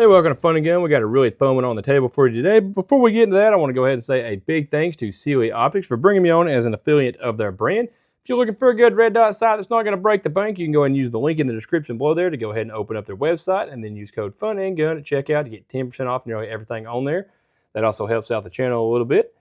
Hey, welcome to FunNGun. We got a really fun one on the table for you today. But before we get into that, I want to go ahead and say a big thanks to Sealy Optics for bringing me on as an affiliate of their brand. If you're looking for a good red dot sight that's not going to break the bank, you can go ahead and use the link in the description below there to go ahead and open up their website and then use code FunNGun at checkout to get 10% off nearly everything on there. That also helps out the channel a little bit.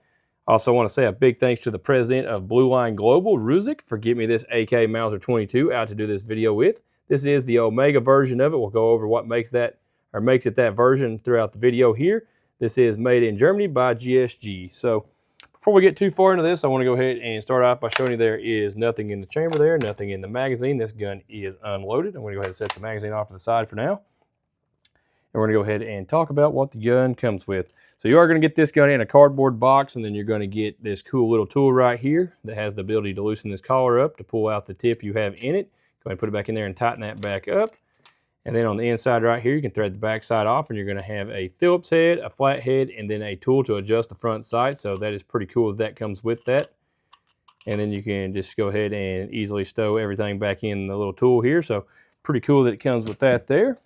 I also want to say a big thanks to the president of Blue Line Global, Ruzik, for getting me this AK Mauser 22 out to do this video with. This is the Omega version of it. We'll go over what makes it that version throughout the video here. This is made in Germany by GSG. So before we get too far into this, I want to go ahead and start off by showing you there is nothing in the chamber there, nothing in the magazine. This gun is unloaded. I'm going to go ahead and set the magazine off to the side for now. And we're going to go ahead and talk about what the gun comes with. So you are going to get this gun in a cardboard box, and then you're going to get this cool little tool right here that has the ability to loosen this collar up to pull out the tip you have in it. Go ahead and put it back in there and tighten that back up. And then on the inside right here, you can thread the back side off, and you're going to have a Phillips head, a flat head, and then a tool to adjust the front sight. So that is pretty cool that comes with that. And then you can just go ahead and easily stow everything back in the little tool here. So pretty cool that it comes with that there.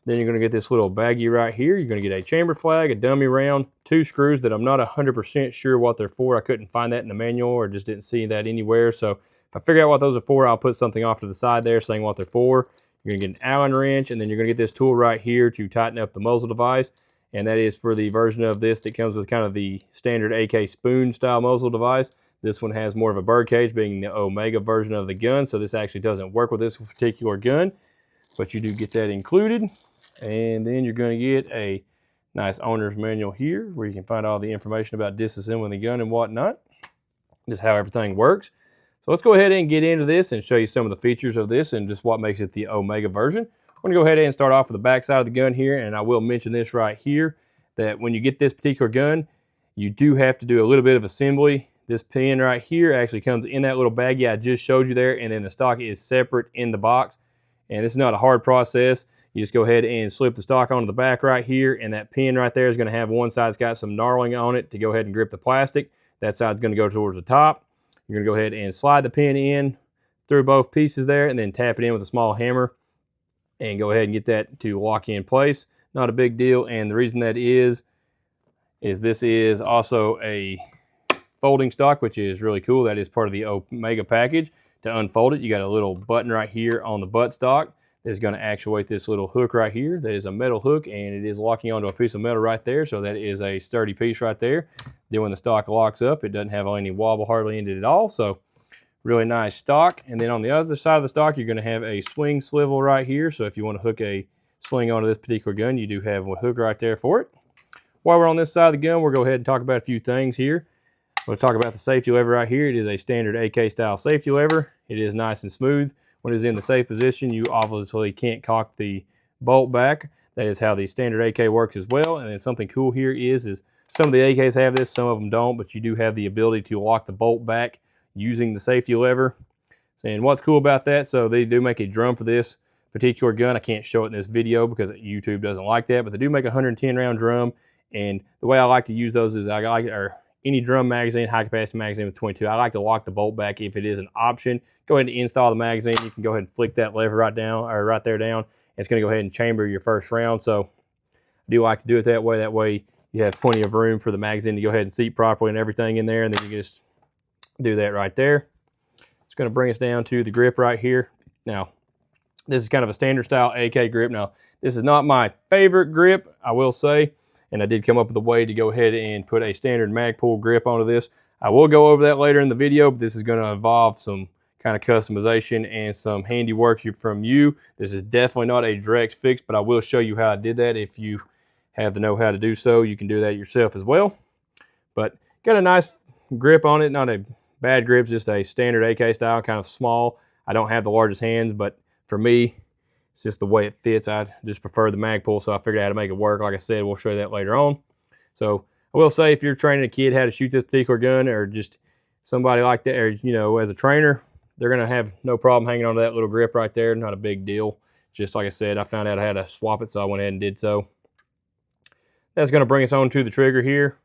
Then you're going to get this little baggie right here. You're going to get a chamber flag, a dummy round, 2 screws that I'm not 100% sure what they're for. I couldn't find that in the manual or just didn't see that anywhere. So if I figure out what those are for, I'll put something off to the side there saying what they're for. You're going to get an Allen wrench, and then you're going to get this tool right here to tighten up the muzzle device. And that is for the version of this that comes with kind of the standard AK spoon style muzzle device. This one has more of a bird cage, being the Omega version of the gun. So this actually doesn't work with this particular gun, but you do get that included. And then you're going to get a nice owner's manual here where you can find all the information about disassembling the gun and whatnot. Just how everything works. So let's go ahead and get into this and show you some of the features of this and just what makes it the Omega version. I'm going to go ahead and start off with the back side of the gun here, and I will mention this right here, that when you get this particular gun, you do have to do a little bit of assembly. This pin right here actually comes in that little baggie I just showed you there, and then the stock is separate in the box. And this is not a hard process. You just go ahead and slip the stock onto the back right here, and that pin right there is going to have one side that's got some knurling on it to go ahead and grip the plastic. That side's going to go towards the top. You're going to go ahead and slide the pin in through both pieces there and then tap it in with a small hammer and go ahead and get that to lock in place. Not a big deal, and the reason that is this is also a folding stock, which is really cool. That is part of the Omega package. To unfold it, you got a little button right here on the butt stock that is going to actuate this little hook right here. That is a metal hook, and it is locking onto a piece of metal right there, so that is a sturdy piece right there. Then when the stock locks up, it doesn't have any wobble hardly in it at all, so really nice stock. And then on the other side of the stock, you're going to have a swing swivel right here, so if you want to hook a sling onto this particular gun, you do have a hook right there for it. While we're on this side of the gun, we'll go ahead and talk about a few things here. We'll talk about the safety lever right here. It is a standard AK style safety lever. It is nice and smooth. When it's in the safe position, you obviously can't cock the bolt back. That is how the standard AK works as well. And then something cool here is some of the AKs have this, some of them don't, but you do have the ability to lock the bolt back using the safety lever. And what's cool about that, so they do make a drum for this particular gun. I can't show it in this video because YouTube doesn't like that, but they do make a 110 round drum. And the way I like to use those is any drum magazine, high capacity magazine with 22, I like to lock the bolt back if it is an option. Go ahead and install the magazine. You can go ahead and flick that lever right there down. It's going to go ahead and chamber your first round. So I do like to do it that way. That way you have plenty of room for the magazine to go ahead and seat properly and everything in there. And then you just do that right there. It's going to bring us down to the grip right here. Now, this is kind of a standard style AK grip. Now, this is not my favorite grip, I will say. And I did come up with a way to go ahead and put a standard Magpul grip onto this. I will go over that later in the video, but this is going to involve some kind of customization and some handiwork from you. This is definitely not a direct fix, but I will show you how I did that. If you have the know-how to do so, you can do that yourself as well. But got a nice grip on it, not a bad grip, just a standard AK style, kind of small. I don't have the largest hands, but for me, it's just the way it fits. I just prefer the Magpul, so I figured out how to make it work. Like I said, we'll show you that later on. So I will say, if you're training a kid how to shoot this particular gun, or just somebody like that, or as a trainer, they're going to have no problem hanging onto that little grip right there. Not a big deal. Just like I said, I found out I had to swap it, so I went ahead and did so. That's going to bring us on to the trigger here.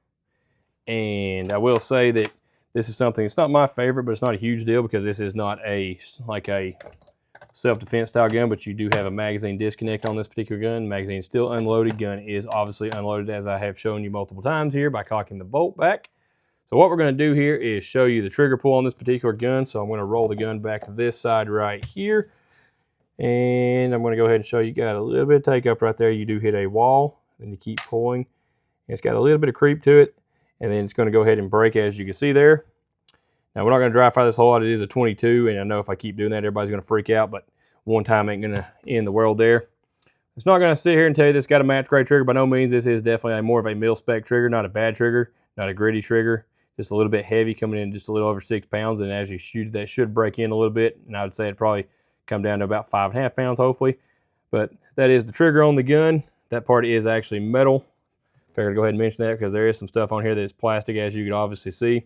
And I will say that this is something, it's not my favorite, but it's not a huge deal because this is not like a self-defense style gun, but you do have a magazine disconnect on this particular gun. Magazine is still unloaded. Gun is obviously unloaded, as I have shown you multiple times here by cocking the bolt back. So what we're going to do here is show you the trigger pull on this particular gun. So I'm going to roll the gun back to this side right here. And I'm going to go ahead and show you, got a little bit of take up right there. You do hit a wall, then you keep pulling. It's got a little bit of creep to it, and then it's going to go ahead and break, as you can see there. Now, we're not going to dry fire this whole lot. It is a 22, and I know if I keep doing that, everybody's going to freak out, but one time ain't going to end the world there. It's not going to sit here and tell you this got a match grade trigger. By no means. This is definitely more of a mil-spec trigger, not a bad trigger, not a gritty trigger. Just a little bit heavy, coming in just a little over 6 pounds, and as you shoot it, that should break in a little bit, and I would say it'd probably come down to about 5.5 pounds, hopefully. But that is the trigger on the gun. That part is actually metal. Figured to go ahead and mention that because there is some stuff on here that is plastic, as you can obviously see.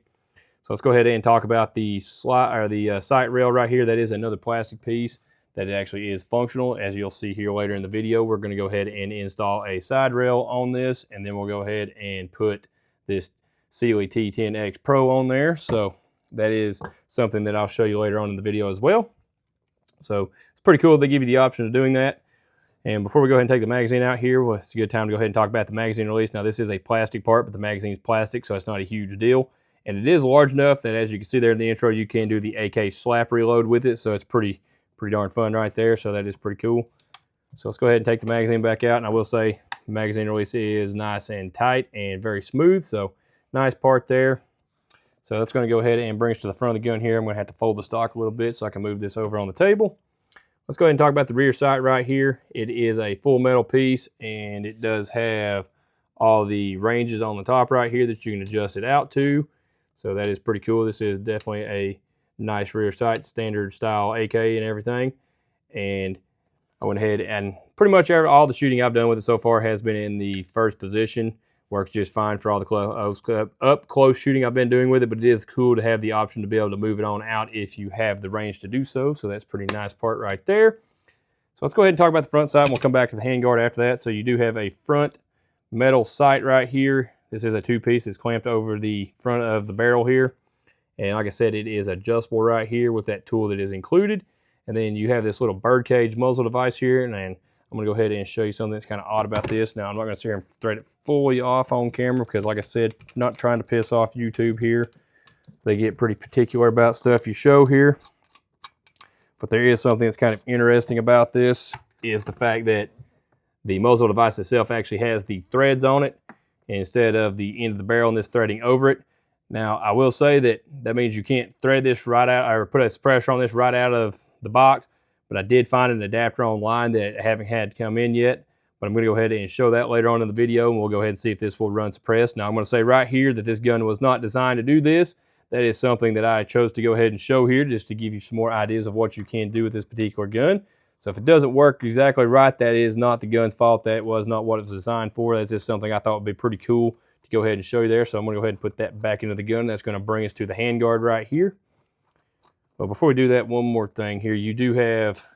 So let's go ahead and talk about the sight rail right here. That is another plastic piece that actually is functional. As you'll see here later in the video, we're going to go ahead and install a side rail on this, and then we'll go ahead and put this Sealy T10X Pro on there. So that is something that I'll show you later on in the video as well. So it's pretty cool they give you the option of doing that. And before we go ahead and take the magazine out here, well, it's a good time to go ahead and talk about the magazine release. Now, this is a plastic part, but the magazine is plastic, so it's not a huge deal. And it is large enough that, as you can see there in the intro, you can do the AK slap reload with it. So it's pretty darn fun right there. So that is pretty cool. So let's go ahead and take the magazine back out. And I will say the magazine release is nice and tight and very smooth. So nice part there. So that's going to go ahead and bring us to the front of the gun here. I'm going to have to fold the stock a little bit so I can move this over on the table. Let's go ahead and talk about the rear sight right here. It is a full metal piece, and it does have all the ranges on the top right here that you can adjust it out to. So that is pretty cool. This is definitely a nice rear sight, standard style AK and everything. And I went ahead and pretty much all the shooting I've done with it so far has been in the first position. Works just fine for all the up close shooting I've been doing with it, but it is cool to have the option to be able to move it on out if you have the range to do so. So that's a pretty nice part right there. So let's go ahead and talk about the front side, and we'll come back to the handguard after that. So you do have a front metal sight right here. This is a two-piece. It's clamped over the front of the barrel here. And like I said, it is adjustable right here with that tool that is included. And then you have this little birdcage muzzle device here, and then I'm going to go ahead and show you something that's kind of odd about this. Now, I'm not going to sit here and thread it fully off on camera because, like I said, not trying to piss off YouTube here. They get pretty particular about stuff you show here. But there is something that's kind of interesting about this, is the fact that the muzzle device itself actually has the threads on it instead of the end of the barrel and this threading over it. Now, I will say that means you can't thread this right out or put a suppressor on this right out of the box. But I did find an adapter online that I haven't had come in yet. But I'm going to go ahead and show that later on in the video, and we'll go ahead and see if this will run suppressed. Now, I'm going to say right here that this gun was not designed to do this. That is something that I chose to go ahead and show here just to give you some more ideas of what you can do with this particular gun. So if it doesn't work exactly right, that is not the gun's fault. That was not what it was designed for. That's just something I thought would be pretty cool to go ahead and show you there. So I'm going to go ahead and put that back into the gun. That's going to bring us to the handguard right here. But before we do that, one more thing here. You do have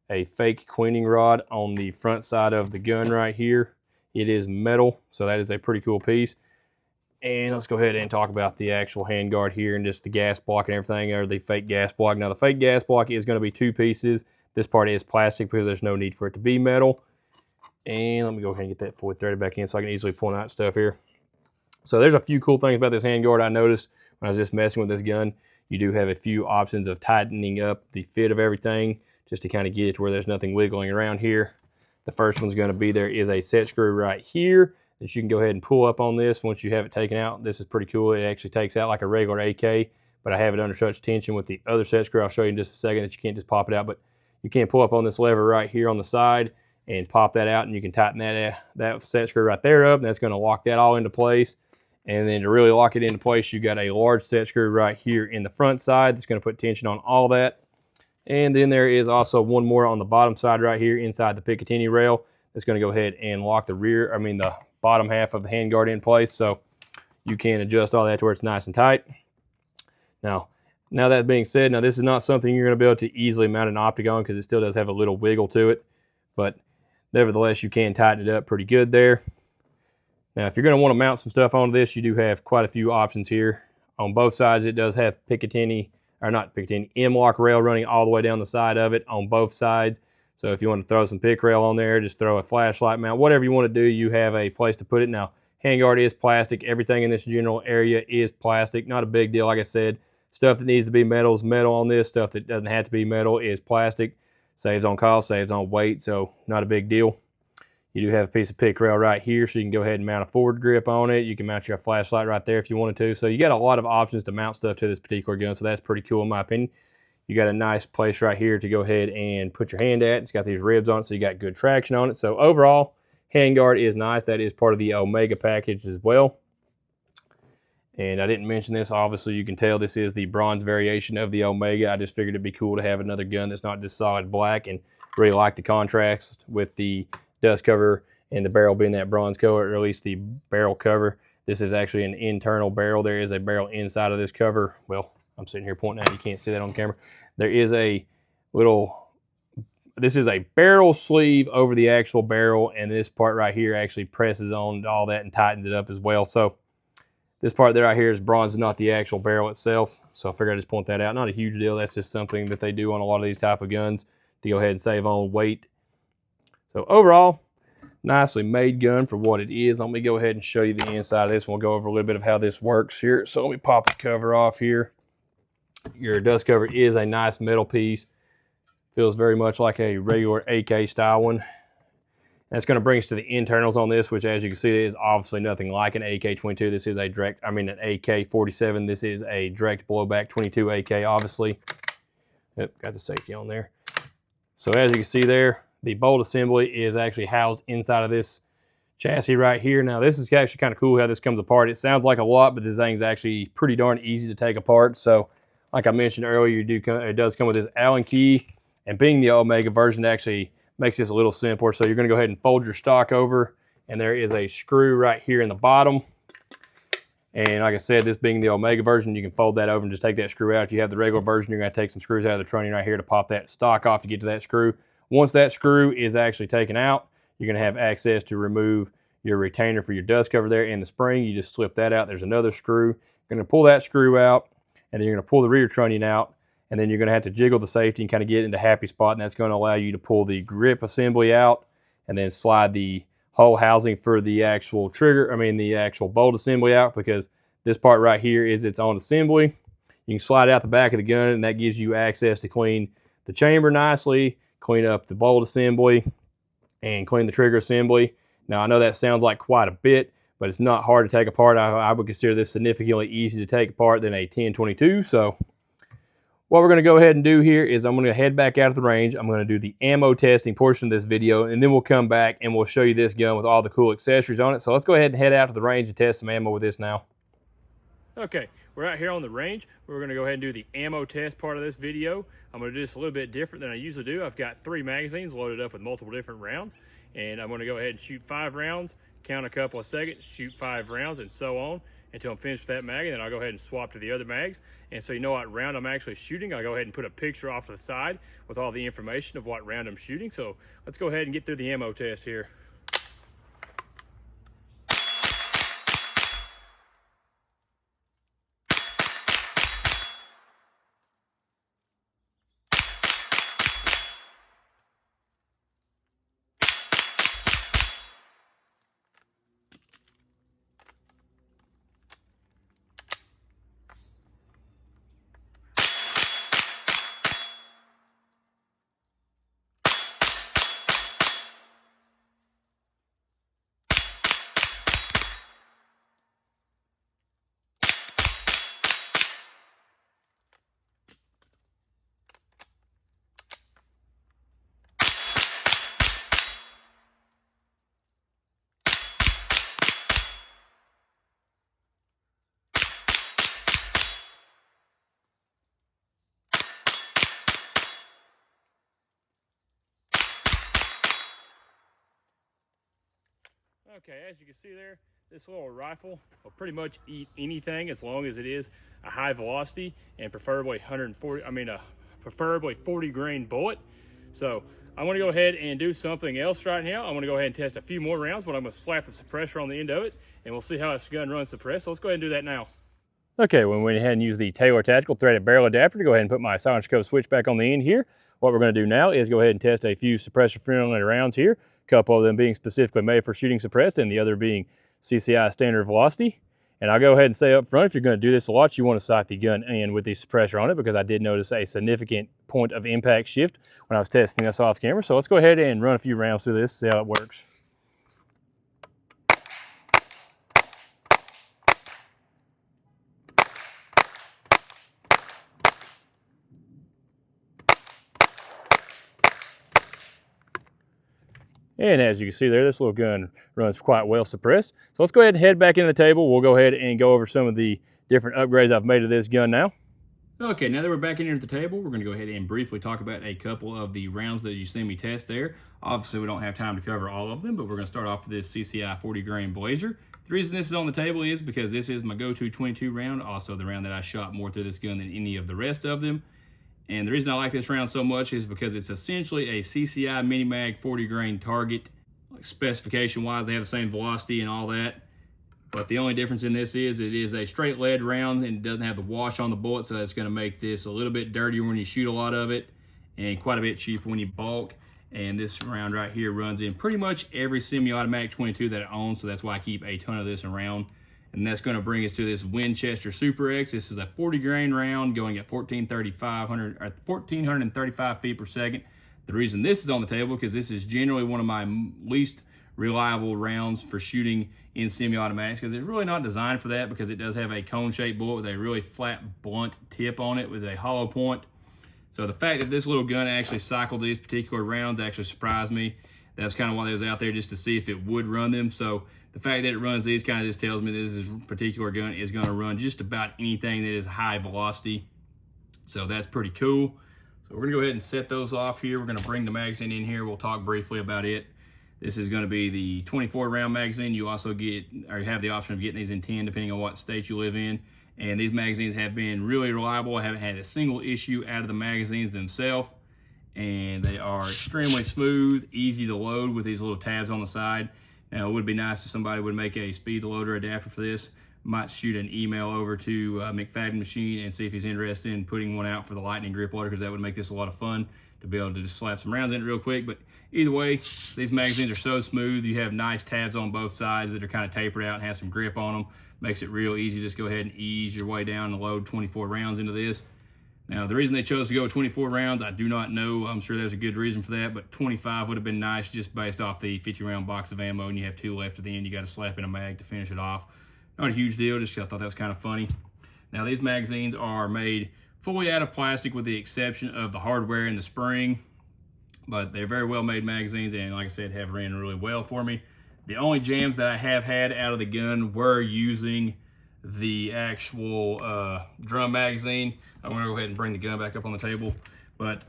a fake cleaning rod on the front side of the gun right here. It is metal, so that is a pretty cool piece. And let's go ahead and talk about the actual handguard here and just the gas block and everything, or the fake gas block. Now, the fake gas block is going to be two pieces. This part is plastic because there's no need for it to be metal. And let me go ahead and get that fully threaded back in so I can easily pull out stuff here. So there's a few cool things about this handguard I noticed when I was just messing with this gun. You do have a few options of tightening up the fit of everything just to kind of get it to where there's nothing wiggling around here. The first one's going to be, there is a set screw right here that you can go ahead and pull up on this once you have it taken out. This is pretty cool. It actually takes out like a regular AK, but I have it under such tension with the other set screw. I'll show you in just a second that you can't just pop it out, but you can pull up on this lever right here on the side and pop that out, and you can tighten that set screw right there up, and that's going to lock that all into place. And then to really lock it into place, you got a large set screw right here in the front side that's going to put tension on all that. And then there is also one more on the bottom side right here inside the Picatinny rail that's going to go ahead and lock the bottom half of the handguard in place. So you can adjust all that to where it's nice and tight. Now that being said, now this is not something you're going to be able to easily mount an optic on because it still does have a little wiggle to it. But nevertheless, you can tighten it up pretty good there. Now, if you're going to want to mount some stuff onto this, you do have quite a few options here. On both sides, it does have Picatinny or not Picatinny, M-lock rail running all the way down the side of it on both sides. So if you want to throw some pick rail on there, just throw a flashlight mount, whatever you want to do, you have a place to put it. Now, handguard is plastic. Everything in this general area is plastic. Not a big deal. Like I said, stuff that needs to be metal is metal on this. Stuff that doesn't have to be metal is plastic. Saves on cost, saves on weight, so not a big deal. You do have a piece of pick rail right here, so you can go ahead and mount a forward grip on it. You can mount your flashlight right there if you wanted to. So you got a lot of options to mount stuff to this particular gun, so that's pretty cool in my opinion. You got a nice place right here to go ahead and put your hand at. It's got these ribs on it, so you got good traction on it. So overall, handguard is nice. That is part of the Omega package as well. And I didn't mention this. Obviously, you can tell this is the bronze variation of the Omega. I just figured it'd be cool to have another gun that's not just solid black, and really like the contrast with the dust cover and the barrel being that bronze color, or at least the barrel cover. This is actually an internal barrel. There is a barrel inside of this cover. Well, I'm sitting here pointing out, you can't see that on camera. There is a little, this is a barrel sleeve over the actual barrel, and this part right here actually presses on all that and tightens it up as well. So this part there right here is bronze, not the actual barrel itself. So I figured I'd just point that out. Not a huge deal. That's just something that they do on a lot of these type of guns to go ahead and save on weight. So overall, nicely made gun for what it is. Let me go ahead and show you the inside of this, and we'll go over a little bit of how this works here. So let me pop the cover off here. Your dust cover is a nice metal piece. Feels very much like a regular AK style one. That's going to bring us to the internals on this, which as you can see is obviously nothing like an AK-22. This is a direct, an AK-47. This is a direct blowback 22 AK, obviously. Yep, got the safety on there. So as you can see there, the bolt assembly is actually housed inside of this chassis right here. Now this is actually kind of cool how this comes apart. It sounds like a lot, but this thing's actually pretty darn easy to take apart. So like I mentioned earlier, it does come with this Allen key, and being the Omega version actually makes this a little simpler. So you're going to go ahead and fold your stock over, and there is a screw right here in the bottom. And like I said, this being the Omega version, you can fold that over and just take that screw out. If you have the regular version, you're going to take some screws out of the trunnion right here to pop that stock off to get to that screw. Once that screw is actually taken out, you're going to have access to remove your retainer for your dust cover there and the spring. You just slip that out. There's another screw. You're going to pull that screw out, and then you're going to pull the rear trunnion out. And then you're going to have to jiggle the safety and kind of get into happy spot, and that's going to allow you to pull the grip assembly out and then slide the whole housing for the actual trigger, the actual bolt assembly out, because this part right here is its own assembly. You can slide out the back of the gun, and that gives you access to clean the chamber nicely, clean up the bolt assembly, and clean the trigger assembly. Now, I know that sounds like quite a bit, but it's not hard to take apart. I would consider this significantly easier to take apart than a 1022. So what we're going to go ahead and do here is I'm going to head back out of the range. I'm going to do the ammo testing portion of this video, and then we'll come back and we'll show you this gun with all the cool accessories on it. So let's go ahead and head out to the range and test some ammo with this now. Okay, we're out here on the range. We're going to go ahead and do the ammo test part of this video. I'm going to do this a little bit different than I usually do. I've got 3 magazines loaded up with multiple different rounds, and I'm going to go ahead and shoot 5 rounds, count a couple of seconds, shoot 5 rounds, and so on until I'm finished with that mag, and then I'll go ahead and swap to the other mags. And so you know what round I'm actually shooting. I'll go ahead and put a picture off to the side with all the information of what round I'm shooting. So let's go ahead and get through the ammo test here. Okay, as you can see there, this little rifle will pretty much eat anything as long as it is a high velocity and preferably 40 grain bullet. So I'm going to go ahead and do something else right now. I'm going to go ahead and test a few more rounds, but I'm going to slap the suppressor on the end of it, and we'll see how this gun runs suppressed. So let's go ahead and do that now. Okay, we went ahead and used the Taylor Tactical threaded barrel adapter to go ahead and put my silencer code switch back on the end here. What we're going to do now is go ahead and test a few suppressor-friendly rounds here, a couple of them being specifically made for shooting suppressed and the other being CCI standard velocity. And I'll go ahead and say up front, if you're going to do this a lot, you want to sight the gun in with the suppressor on it, because I did notice a significant point of impact shift when I was testing this off camera. So let's go ahead and run a few rounds through this, see how it works. And as you can see there, this little gun runs quite well suppressed. So let's go ahead and head back into the table. We'll go ahead and go over some of the different upgrades I've made to this gun now. Okay, now that we're back in here at the table, we're going to go ahead and briefly talk about a couple of the rounds that you see me test there. Obviously, we don't have time to cover all of them, but we're going to start off with this CCI 40 grain Blazer. The reason this is on the table is because this is my go-to 22 round, also the round that I shot more through this gun than any of the rest of them. And the reason I like this round so much is because it's essentially a CCI mini mag 40 grain target. Like specification wise, they have the same velocity and all that. But the only difference in this is it is a straight lead round and it doesn't have the wash on the bullet, so that's going to make this a little bit dirtier when you shoot a lot of it and quite a bit cheaper when you bulk. And this round right here runs in pretty much every semi-automatic 22 that I own, so that's why I keep a ton of this around. And that's going to bring us to this Winchester Super X. This is a 40 grain round going at 1,435 feet per second. The reason this is on the table because this is generally one of my least reliable rounds for shooting in semi-automatics, because it's really not designed for that, because it does have a cone-shaped bullet with a really flat, blunt tip on it with a hollow point. So the fact that this little gun actually cycled these particular rounds actually surprised me. That's kind of why they was out there, just to see if it would run them. So the fact that it runs these kind of just tells me this particular gun is going to run just about anything that is high velocity. So that's pretty cool. So we're going to go ahead and set those off here. We're going to bring the magazine in here. We'll talk briefly about it. This is going to be the 24 round magazine. You also get, or you have the option of getting these in 10 depending on what state you live in. And these magazines have been really reliable. I haven't had a single issue out of the magazines themselves. And they are extremely smooth, easy to load with these little tabs on the side. Now, it would be nice if somebody would make a speed loader adapter for this. Might shoot an email over to McFadden Machine and see if he's interested in putting one out for the Lightning grip loader, because that would make this a lot of fun to be able to just slap some rounds in it real quick. But either way, these magazines are so smooth. You have nice tabs on both sides that are kind of tapered out and have some grip on them. Makes it real easy. Just go ahead and ease your way down and load 24 rounds into this. Now, the reason they chose to go with 24 rounds, I do not know. I'm sure there's a good reason for that, but 25 would have been nice just based off the 50-round box of ammo, and you have 2 left at the end. You got to slap in a mag to finish it off. Not a huge deal, just I thought that was kind of funny. Now, these magazines are made fully out of plastic with the exception of the hardware and the spring, but they're very well made magazines, and like I said, have ran really well for me. The only jams that I have had out of the gun were using the actual drum magazine. I'm gonna go ahead and bring the gun back up on the table. But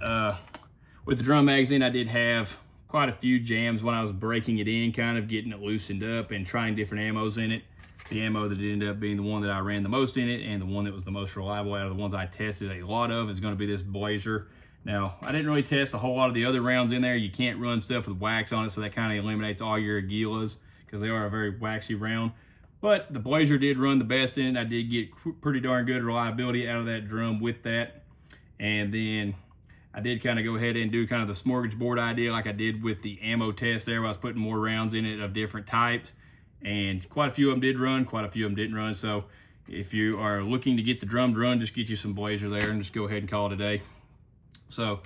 with the drum magazine, I did have quite a few jams when I was breaking it in, kind of getting it loosened up and trying different ammos in it. The ammo that ended up being the one that I ran the most in it, and the one that was the most reliable out of the ones I tested a lot of, is gonna be this Blazer. Now, I didn't really test a whole lot of the other rounds in there. You can't run stuff with wax on it, so that kind of eliminates all your Aguilas, because they are a very waxy round. But the Blazer did run the best in it. I did get pretty darn good reliability out of that drum with that. And then I did kind of go ahead and do kind of the smorgasbord idea like I did with the ammo test there, where I was putting more rounds in it of different types. And quite a few of them did run, quite a few of them didn't run. So if you are looking to get the drum to run, just get you some Blazer there and just go ahead and call it a day. So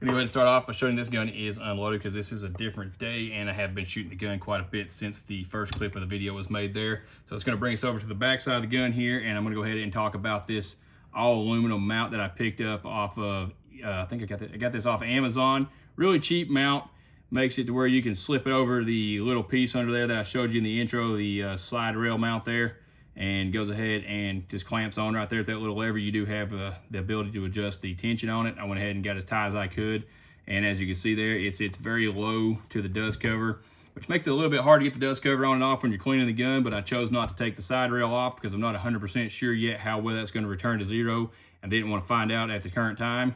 I'm gonna go ahead and start off by showing this gun is unloaded, because this is a different day and I have been shooting the gun quite a bit since the first clip of the video was made there. So it's gonna bring us over to the back side of the gun here, and I'm gonna go ahead and talk about this all aluminum mount that I picked up off of, I think I got this off of Amazon. Really cheap mount, makes it to where you can slip it over the little piece under there that I showed you in the intro, the slide rail mount there, and goes ahead and just clamps on right there at that little lever. You do have the ability to adjust the tension on it. I went ahead and got as tight as I could, and as you can see there, it's very low to the dust cover, which makes it a little bit hard to get the dust cover on and off when you're cleaning the gun. But I chose not to take the side rail off because I'm not 100% sure yet how well that's going to return to zero. I didn't want to find out at the current time.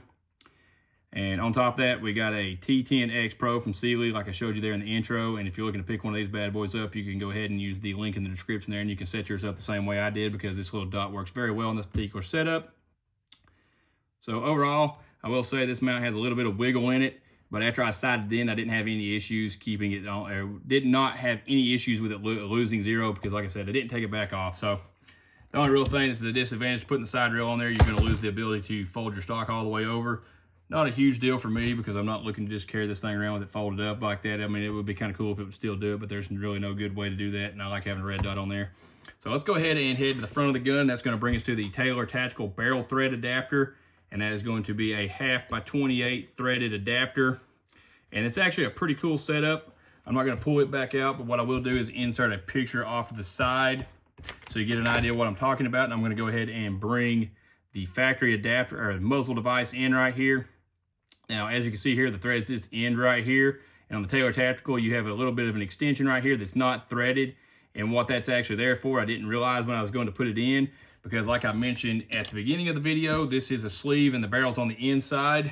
And on top of that, we got a T10X Pro from Sealy, like I showed you there in the intro. And if you're looking to pick one of these bad boys up, you can go ahead and use the link in the description there, and you can set yours up the same way I did, because this little dot works very well in this particular setup. So overall, I will say this mount has a little bit of wiggle in it, but after I sighted it in, I didn't have any issues keeping it on, or did not have any issues with it losing zero, because like I said, I didn't take it back off. So the only real thing is the disadvantage putting the side rail on there, you're going to lose the ability to fold your stock all the way over. Not a huge deal for me, because I'm not looking to just carry this thing around with it folded up like that. I mean, it would be kind of cool if it would still do it, but there's really no good way to do that, and I like having a red dot on there. So let's go ahead and head to the front of the gun. That's going to bring us to the Taylor Tactical Barrel Thread Adapter, and that is going to be a 1/2 by 28 threaded adapter. And it's actually a pretty cool setup. I'm not going to pull it back out, but what I will do is insert a picture off to the side so you get an idea of what I'm talking about. And I'm going to go ahead and bring the factory adapter or muzzle device in right here. Now, as you can see here, the threads just end right here. And on the Taylor Tactical, you have a little bit of an extension right here that's not threaded. And what that's actually there for, I didn't realize when I was going to put it in, because like I mentioned at the beginning of the video, this is a sleeve and the barrel's on the inside.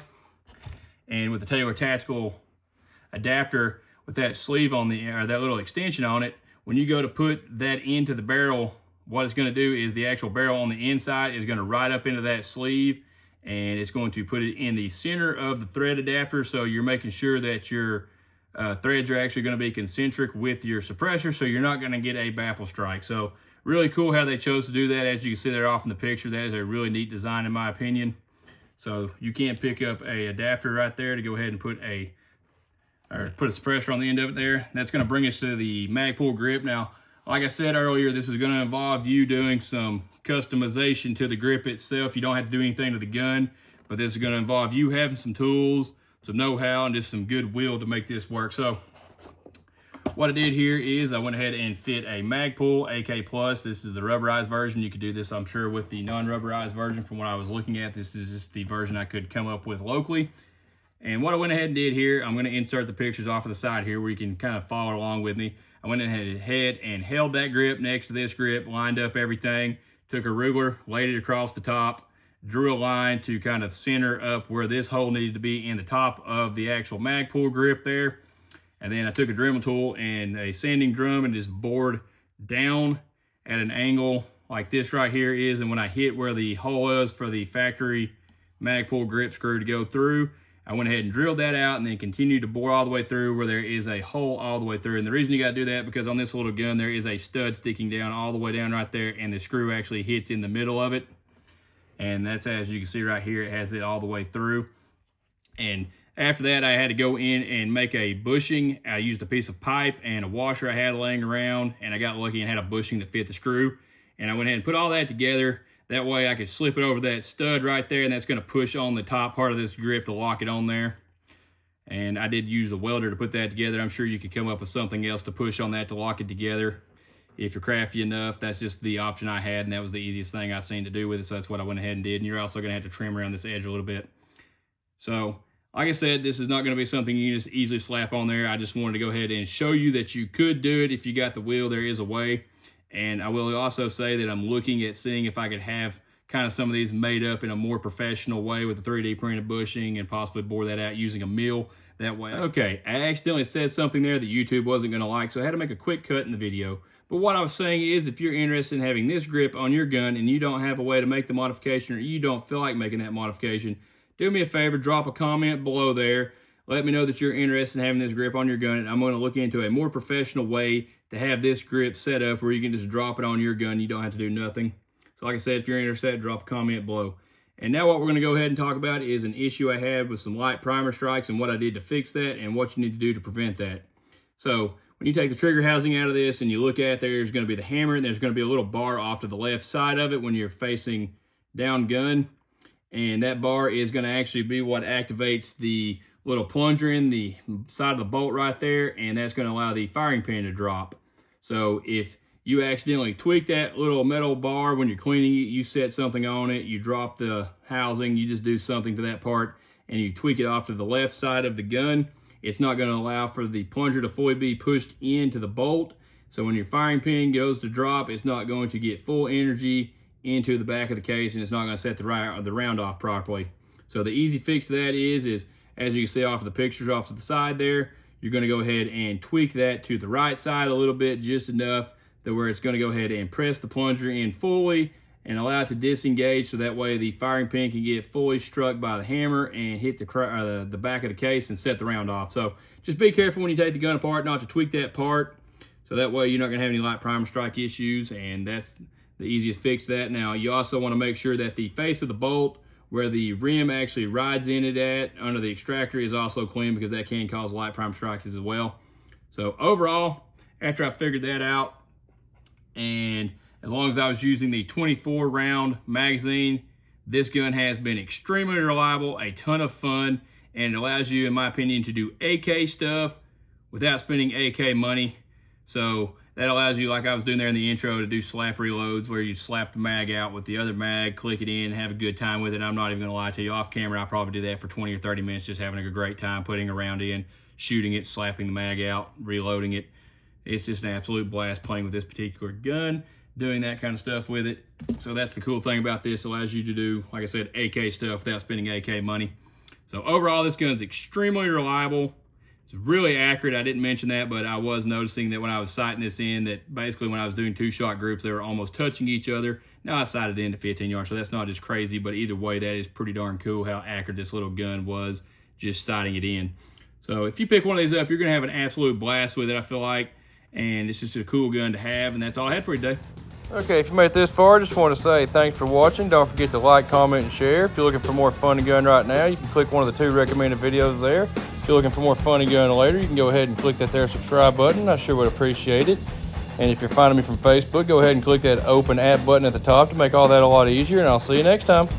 And with the Taylor Tactical adapter, with that sleeve on the, or that little extension on it, when you go to put that into the barrel, what it's going to do is the actual barrel on the inside is going to ride up into that sleeve, and it's going to put it in the center of the thread adapter. So you're making sure that your threads are actually going to be concentric with your suppressor, so you're not going to get a baffle strike. So really cool how they chose to do that. As you can see there off in the picture, that is a really neat design in my opinion. So you can pick up a adapter right there to go ahead and put a suppressor on the end of it there. That's going to bring us to the Magpul grip. Now, like I said earlier, this is going to involve you doing some customization to the grip itself. You don't have to do anything to the gun, but this is going to involve you having some tools, some know-how, and just some goodwill to make this work. So what I did here is I went ahead and fit a Magpul AK+. This is the rubberized version. You could do this, I'm sure, with the non-rubberized version. From what I was looking at, this is just the version I could come up with locally. And what I went ahead and did here, I'm going to insert the pictures off of the side here where you can kind of follow along with me. I went ahead and held that grip next to this grip, lined up everything, took a ruler, laid it across the top, drew a line to kind of center up where this hole needed to be in the top of the actual Magpul grip there. And then I took a Dremel tool and a sanding drum and just bored down at an angle like this right here is. And when I hit where the hole was for the factory Magpul grip screw to go through, I went ahead and drilled that out and then continued to bore all the way through where there is a hole all the way through. And the reason you got to do that, because on this little gun, there is a stud sticking down all the way down right there, and the screw actually hits in the middle of it. And that's, as you can see right here, it has it all the way through. And after that, I had to go in and make a bushing. I used a piece of pipe and a washer I had laying around, and I got lucky and had a bushing that fit the screw. And I went ahead and put all that together. That way I could slip it over that stud right there, and that's going to push on the top part of this grip to lock it on there. And I did use a welder to put that together. I'm sure you could come up with something else to push on that to lock it together if you're crafty enough. That's just the option I had, and that was the easiest thing I seen to do with it, so that's what I went ahead and did. And you're also going to have to trim around this edge a little bit. So, like I said, this is not going to be something you can just easily slap on there. I just wanted to go ahead and show you that you could do it if you got the will. There is a way. And I will also say that I'm looking at seeing if I could have kind of some of these made up in a more professional way with the 3D printed bushing, and possibly bore that out using a mill that way. Okay, I accidentally said something there that YouTube wasn't going to like, so I had to make a quick cut in the video. But what I was saying is, if you're interested in having this grip on your gun and you don't have a way to make the modification, or you don't feel like making that modification, do me a favor, drop a comment below there. Let me know that you're interested in having this grip on your gun, and I'm going to look into a more professional way to have this grip set up where you can just drop it on your gun. You don't have to do nothing. So like I said, if you're interested, drop a comment below. And now what we're going to go ahead and talk about is an issue I had with some light primer strikes and what I did to fix that and what you need to do to prevent that. So when you take the trigger housing out of this and you look at it, there's going to be the hammer, and there's going to be a little bar off to the left side of it when you're facing down gun. And that bar is going to actually be what activates the little plunger in the side of the bolt right there, and that's going to allow the firing pin to drop. So if you accidentally tweak that little metal bar when you're cleaning it, you set something on it, you drop the housing, you just do something to that part, and you tweak it off to the left side of the gun, it's not going to allow for the plunger to fully be pushed into the bolt. So when your firing pin goes to drop, it's not going to get full energy into the back of the case, and it's not going to set the round off properly. So the easy fix to that is as you can see off of the pictures off to the side there, you're gonna go ahead and tweak that to the right side a little bit, just enough that where it's gonna go ahead and press the plunger in fully and allow it to disengage, so that way the firing pin can get fully struck by the hammer and hit the back of the case and set the round off. So just be careful when you take the gun apart not to tweak that part, so that way you're not gonna have any light primer strike issues, and that's the easiest fix to that. Now you also wanna make sure that the face of the bolt, where the rim actually rides in it at under the extractor, is also clean, because that can cause light primer strikes as well. So overall, after I figured that out, and as long as I was using the 24 round magazine, this gun has been extremely reliable, a ton of fun, and it allows you, in my opinion, to do AK stuff without spending AK money. So that allows you, like I was doing there in the intro, to do slap reloads where you slap the mag out with the other mag, click it in, have a good time with it. I'm not even gonna lie to you, off camera, I probably do that for 20 or 30 minutes, just having a great time putting a round in, shooting it, slapping the mag out, reloading it. It's just an absolute blast playing with this particular gun, doing that kind of stuff with it. So that's the cool thing about this. It allows you to do, like I said, AK stuff without spending AK money. So overall, this gun is extremely reliable. It's really accurate. I didn't mention that, but I was noticing that when I was sighting this in, that basically when I was doing 2-shot groups, they were almost touching each other. Now I sighted in to 15 yards, so that's not just crazy, but either way, that is pretty darn cool how accurate this little gun was just sighting it in. So if you pick one of these up, you're gonna have an absolute blast with it, I feel like. And it's just a cool gun to have, and that's all I had for you today. Okay, if you made it this far, just want to say thanks for watching. Don't forget to like, comment, and share. If you're looking for more FunNGun right now, you can click one of the 2 recommended videos there. If you're looking for more FunNGun later, you can go ahead and click that there subscribe button. I sure would appreciate it. And if you're finding me from Facebook, go ahead and click that open app button at the top to make all that a lot easier, and I'll see you next time.